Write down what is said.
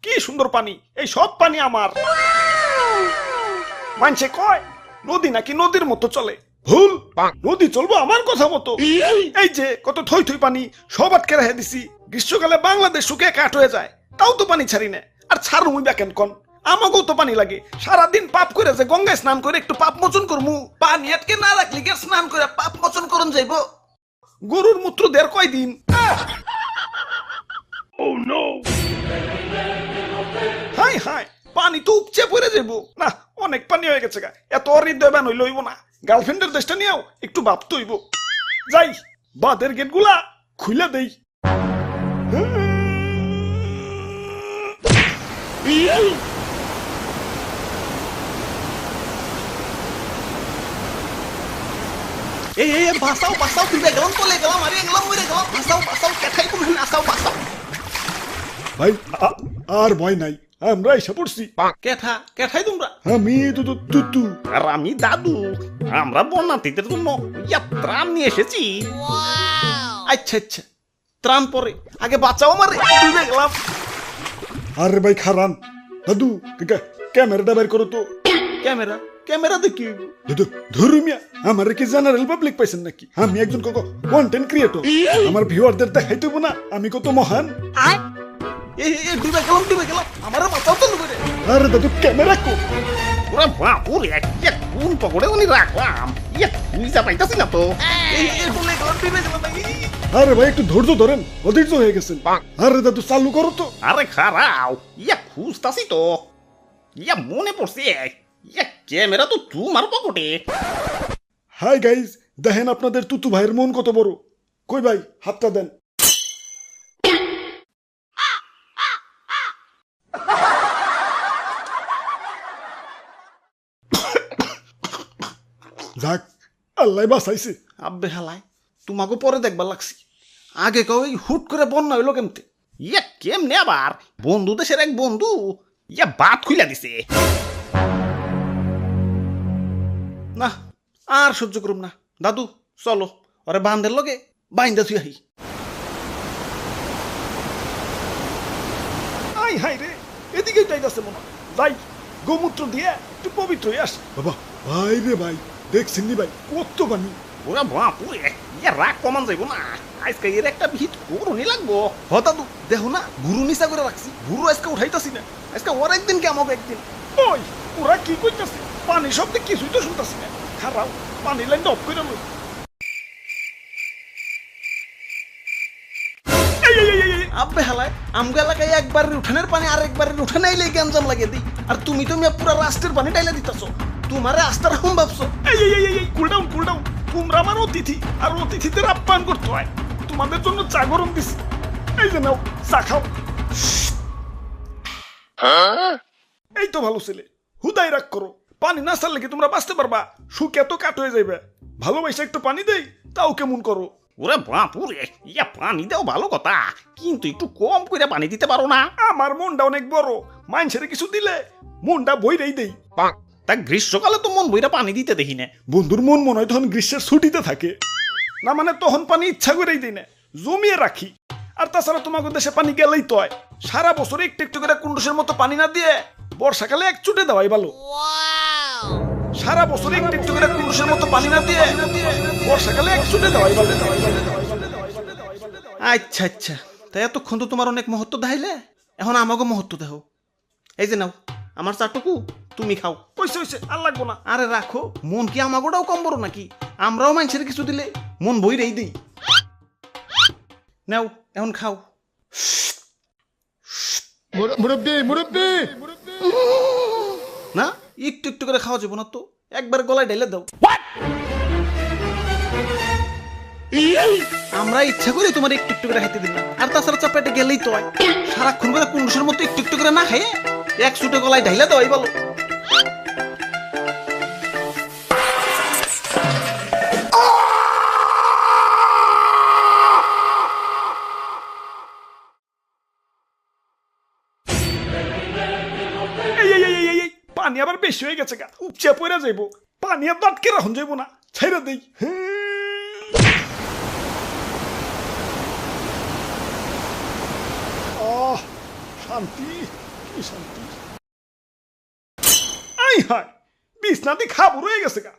কি সুন্দর পানি, এই সব পানি আমার। মানছে কয় নদী নাকি নদীর মতো চলে, ভুল। নদী চলবো আমার কথা মতো। এই যে কত থই থই পানি সব আটকে রেখে দিছি, গ্রীষ্মকালে বাংলাদেশ শুকিয়ে কাঠ হয়ে যায়, তাও তো পানি ছাড়ি না। আর ছাড় মুই ব্যাকেন কন, আমাকেও তো পানি লাগে। সারাদিন পাপ করে যে গঙ্গায় স্নান করে একটু পাপ মোচন করমু, পানি আটকে না রাখলি গে স্নান করে পাপ মোচন করন যাইব। গরুর মূত্র দের কয়দিন। হাই হাই, পানি তো উপচে পড়ে যাব না, অনেক পানি হয়ে গেছে গা, এত হৃদয়বান হইল হইব না। গার্লফ্রেন্ডের দেশটা নিয়েও একটু ভাবতে হইব। যাই বাদের গেট গুলা খুলে দেই। এই বাসাও বাসাও, তুই গেলাম চলে গেলাম, আরে গেলাম মরে গেলাম, বাসাও বাসাও, কেঠাই তুমি আসাও বাসাও। ভাই আর ভয় নাই, আমরা এসে পড়ছি। কেঠা কেঠাই তোমরা? আমি তুতু। আর আমি দাদু। আমরা বন্যার্থীদের জন্য ত্রাণ নিয়ে এসেছি। আচ্ছা আচ্ছা, ত্রাণ পরে, আগে বাঁচাও আমারে, ডুবে গেলাম। আরে ভাই খারান, দাদু ক্যামেরাটা বের করো তো। ক্যামেরা ক্যামেরা দেখি? দাদু ধর্মিয়া, আমার কি জেনারেল পাবলিক পাইছেন নাকি? আমি একজন কন্টেন্ট ক্রিয়েটর, আমার ভিউয়ারদের দেখাইতে হইব না আমি কত মহান। ডুবে গেলাম ডুবে গেলাম, আমার বাঁচাও তো ডুবে। আরে দাদু ক্যামেরা কো। ওরা বাপুরে কোন পকড়ে উনি রাখলাম, বুঝতে পাইতাছি না তো। ডুবে গেলাম ডুবে গেলাম। আরে ভাই একটু ধৈর্য ধরেন, অধৈর্য হয়ে গেছেন। আরে দাদু চালু করো তো। আরে খারাও, খুঁজতাছি তো। মনে পড়ছে, ক্যামেরা তো তোমার পকেটে। হাই গাইজ, দেখেন আপনাদের তুতু ভাইয়ের মন কত বড়। কই ভাই হাতটা দেন। যাক, আল্লাহ বাঁচাইছে। আব্বে হালাই, তোমাকে পরে দেখবার লাগছি। আগে কেউ হুট করে বন্যা হইলো কেমতে? কেমনে আবার? বন্ধু দেশের এক বন্ধু বাত খুইলা দিছে। না আর সহ্য করুম না, দাদু চলো ওরে বান্ধের লগে বাইন্দা থুই আহি। আই হাই রে, এদিকেই যাইতাছে মনে হয়। যাই গোমূত্র দিয়ে একটু পবিত্র হয়ে আস। বাবা ভাই রে ভাই, দেখছেন নি ভাই কত পানি। ওরা বাপুরে, রাগ কমান যাইব না। আজকে এর একটা ভিত করুনি লাগবো। হ দাদু দেখো না, গুরু নিচা করে রাখছি, গুরু আজকে উঠাইতাছি না। আজকে ওর একদিন কে আমাকে একদিন। ওই ওরা কি কইতাছে? পানি শব্দে কিছুই তো শুনতাছি না। খারাপ, পানি লাইন অফ করে লই। আব্বে হালায়, আমগো এলাকায় একবারের উঠানের পানি আর একবারের উঠানে আইলে গ্যাঞ্জাম লাগিয়ে দিই। আর তুমি তো পুরা রাষ্ট্রের পানি টাইলে দিতাছো। তোমারে আস্থা রাখুন ভাবছো? Cool down cool down. তোমরা আমার অতিথি, আর অতিথিদের আপ্যায়ন করতে হয়। তোমাদের জন্য চা গরম দিছি, এই যে নাও চা খাও। এই তো ভালো ছেলে, হুদাই রাগ করো। পানি না ছাড়লে কি তোমরা বাঁচতে পারবা? শুকে তো কাট হয়ে যাইবে। ভালোবাসা একটু পানি দেই, তাও কেমন করো? ওরে বাপুরে, পানি দাও ভালো কথা, কিন্তু একটু কম করে পানি দিতে পারো না? আমার মনটা অনেক বড়, মানুষের কিছু দিলে মনটা বইরেই দেই। তা গ্রীষ্মকালে তো মন বইরা পানি দিতে দেখি না। বন্ধুর মন মনে হয় তখন গ্রীষ্মের ছুটিতে থাকে না, মানে তখন পানি ইচ্ছা করেই দিই না, জমিয়ে রাখি। আর তাছাড়া তোমাকে দেশে পানি গেলেই তো হয়। সারা বছর একটু একটু করে কুন্ডুসের মতো পানি না দিয়ে বর্ষাকালে এক চুটে দেওয়াই ভালো। সারা বছর একটু একটু করে কুন্ডুসের মতো পানি না দিয়ে বর্ষাকালে এক চুটে দেওয়াই ভালো। আচ্ছা আচ্ছা, তাই এতক্ষণ তো তোমার অনেক মহত্ব দেখাইলে, এখন আমাকে মহত্ব দেখো। এই যে নাও আমার চাটুকু, তুমি খাও। কইছে হইছে, আর লাগবো না। আরে রাখো, মন কি আমাগোটাও কম বড় নাকি? আমরাও মানুষের কিছু দিলে মন বইরেই দিই। নাও এখন খাও। মুরব্বি মুরব্বি। না, একটু একটু করে খাওয়া যাবো না তো, একবার গলায় ঢেলে দাও। আমরা ইচ্ছা করে তোমার একটু একটু করে খাইতে দিলাম। আর তাছাড়া চাপাইতে গেলেই তো হয়। সারাক্ষণ করে কুন্ডুসের মতো একটু একটু করে না খাইয়ে এক ছুটে গলায় ঢাইলে দেওয়াই বলো। পানি আবার বেশি হয়ে গেছে গা, উপচে পড়ে যাইব। পানি আর আটকে রাখুন যাইব না, ছাইরা দেই। শান্তি কি শান্তি আই হায় বিছনাটি খাবো রয়ে গেছে গা